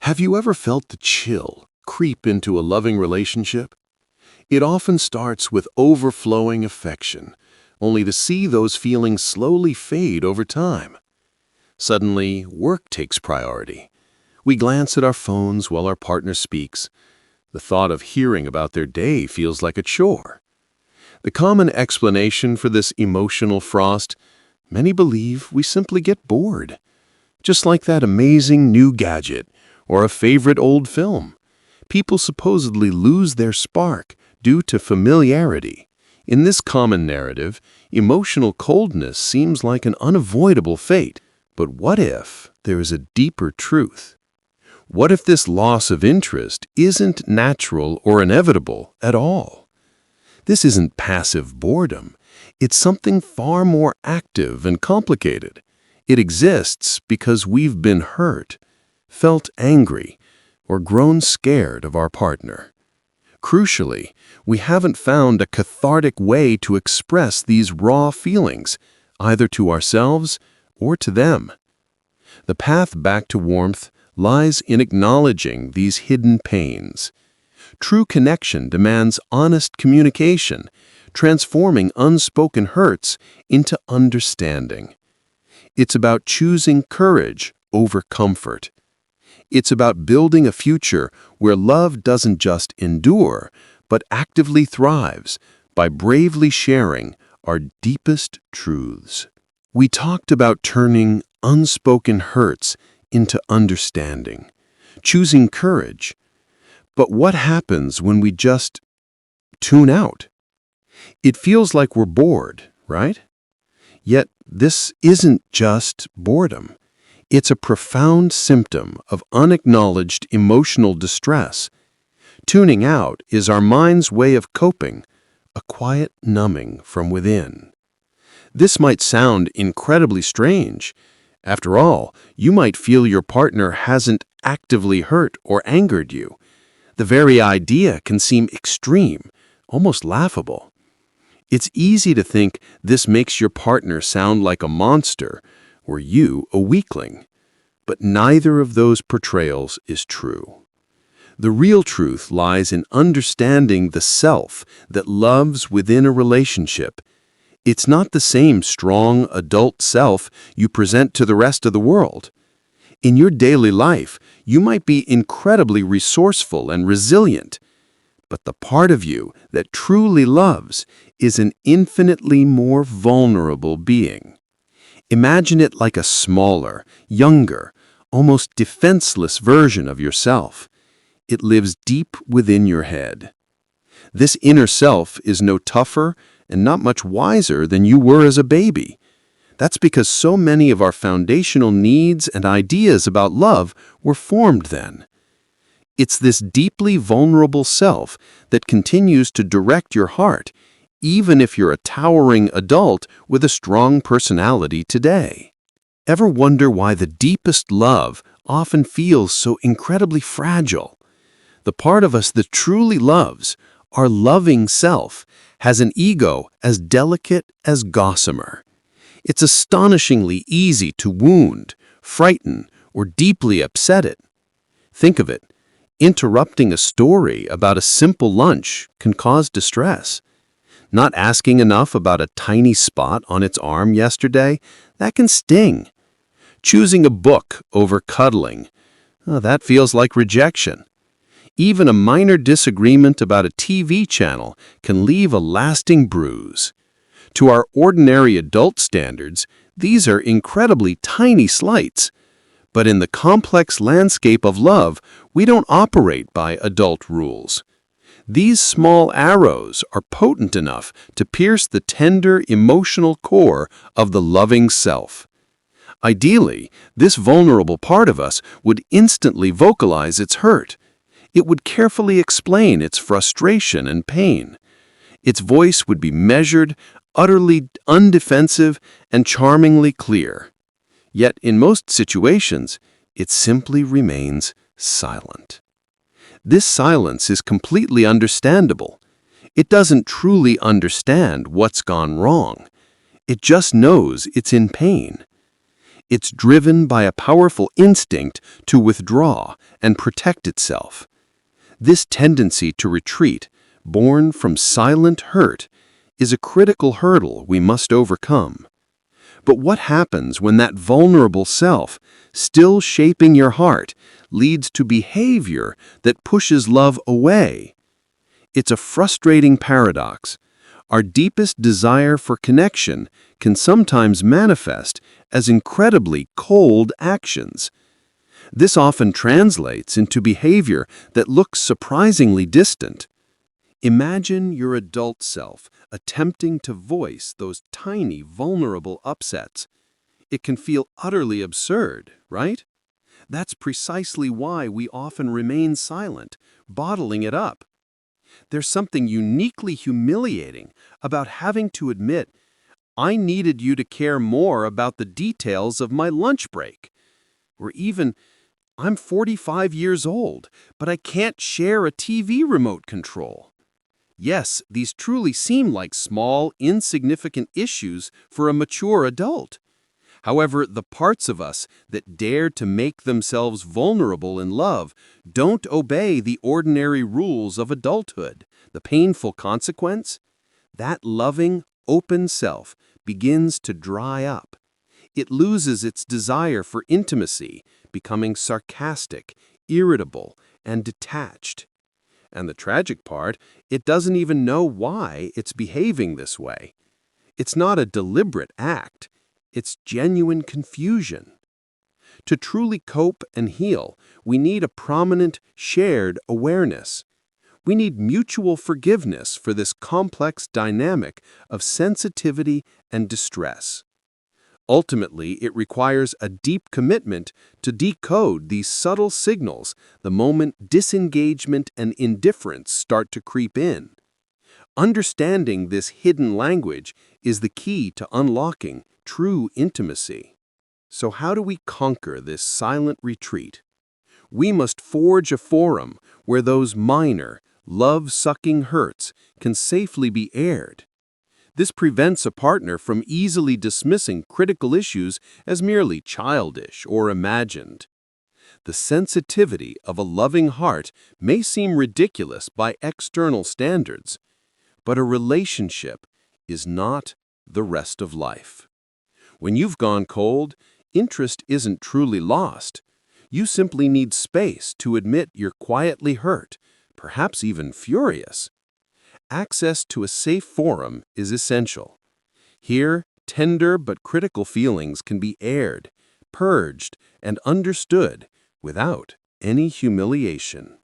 Have you ever felt the chill creep into a loving relationship? It often starts with overflowing affection, only to see those feelings slowly fade over time. Suddenly, work takes priority. We glance at our phones while our partner speaks. The thought of hearing about their day feels like a chore. The common explanation for this emotional frost: many believe we simply get bored. Just like that amazing new gadget or a favorite old film. People supposedly lose their spark due to familiarity. In this common narrative, emotional coldness seems like an unavoidable fate. But what if there is a deeper truth? What if this loss of interest isn't natural or inevitable at all? This isn't passive boredom. It's something far more active and complicated. It exists because we've been hurt, felt angry, or grown scared of our partner. Crucially, we haven't found a cathartic way to express these raw feelings, either to ourselves or to them. The path back to warmth lies in acknowledging these hidden pains. True connection demands honest communication, transforming unspoken hurts into understanding. It's about choosing courage over comfort. It's about building a future where love doesn't just endure, but actively thrives by bravely sharing our deepest truths. We talked about turning unspoken hurts into understanding, choosing courage. But what happens when we just tune out? It feels like we're bored, right? Yet this isn't just boredom. It's a profound symptom of unacknowledged emotional distress. Tuning out is our mind's way of coping, a quiet numbing from within. This might sound incredibly strange. After all, you might feel your partner hasn't actively hurt or angered you. The very idea can seem extreme, almost laughable. It's easy to think this makes your partner sound like a monster, or you a weakling. But neither of those portrayals is true. The real truth lies in understanding the self that loves within a relationship. It's not the same strong adult self you present to the rest of the world. In your daily life, you might be incredibly resourceful and resilient, but the part of you that truly loves is an infinitely more vulnerable being. Imagine it like a smaller, younger, almost defenseless version of yourself. It lives deep within your head. This inner self is no tougher and not much wiser than you were as a baby. That's because so many of our foundational needs and ideas about love were formed then. It's this deeply vulnerable self that continues to direct your heart, even if you're a towering adult with a strong personality today. Ever wonder why the deepest love often feels so incredibly fragile? The part of us that truly loves, our loving self, has an ego as delicate as gossamer. It's astonishingly easy to wound, frighten, or deeply upset it. Think of it. Interrupting a story about a simple lunch can cause distress. Not asking enough about a tiny spot on its arm yesterday, that can sting. Choosing a book over cuddling, that feels like rejection. Even a minor disagreement about a TV channel can leave a lasting bruise. To our ordinary adult standards, these are incredibly tiny slights. But in the complex landscape of love, we don't operate by adult rules. These small arrows are potent enough to pierce the tender emotional core of the loving self. Ideally, this vulnerable part of us would instantly vocalize its hurt. It would carefully explain its frustration and pain. Its voice would be measured, utterly undefensive, and charmingly clear. Yet in most situations, it simply remains silent. This silence is completely understandable. It doesn't truly understand what's gone wrong. It just knows it's in pain. It's driven by a powerful instinct to withdraw and protect itself. This tendency to retreat, born from silent hurt, is a critical hurdle we must overcome. But what happens when that vulnerable self, still shaping your heart, leads to behavior that pushes love away? It's a frustrating paradox. Our deepest desire for connection can sometimes manifest as incredibly cold actions. This often translates into behavior that looks surprisingly distant. Imagine your adult self attempting to voice those tiny, vulnerable upsets. It can feel utterly absurd, right? That's precisely why we often remain silent, bottling it up. There's something uniquely humiliating about having to admit, I needed you to care more about the details of my lunch break. Or even, I'm 45 years old, but I can't share a TV remote control. Yes, these truly seem like small, insignificant issues for a mature adult. However, the parts of us that dare to make themselves vulnerable in love don't obey the ordinary rules of adulthood. The painful consequence? That loving, open self begins to dry up. It loses its desire for intimacy, becoming sarcastic, irritable, and detached. And the tragic part, it doesn't even know why it's behaving this way. It's not a deliberate act. It's genuine confusion. To truly cope and heal, we need a prominent, shared awareness. We need mutual forgiveness for this complex dynamic of sensitivity and distress. Ultimately, it requires a deep commitment to decode these subtle signals the moment disengagement and indifference start to creep in. Understanding this hidden language is the key to unlocking true intimacy. So how do we conquer this silent retreat? We must forge a forum where those minor, love-sucking hurts can safely be aired. This prevents a partner from easily dismissing critical issues as merely childish or imagined. The sensitivity of a loving heart may seem ridiculous by external standards, but a relationship is not the rest of life. When you've gone cold, interest isn't truly lost. You simply need space to admit you're quietly hurt, perhaps even furious. Access to a safe forum is essential. Here, tender but critical feelings can be aired, purged, and understood without any humiliation.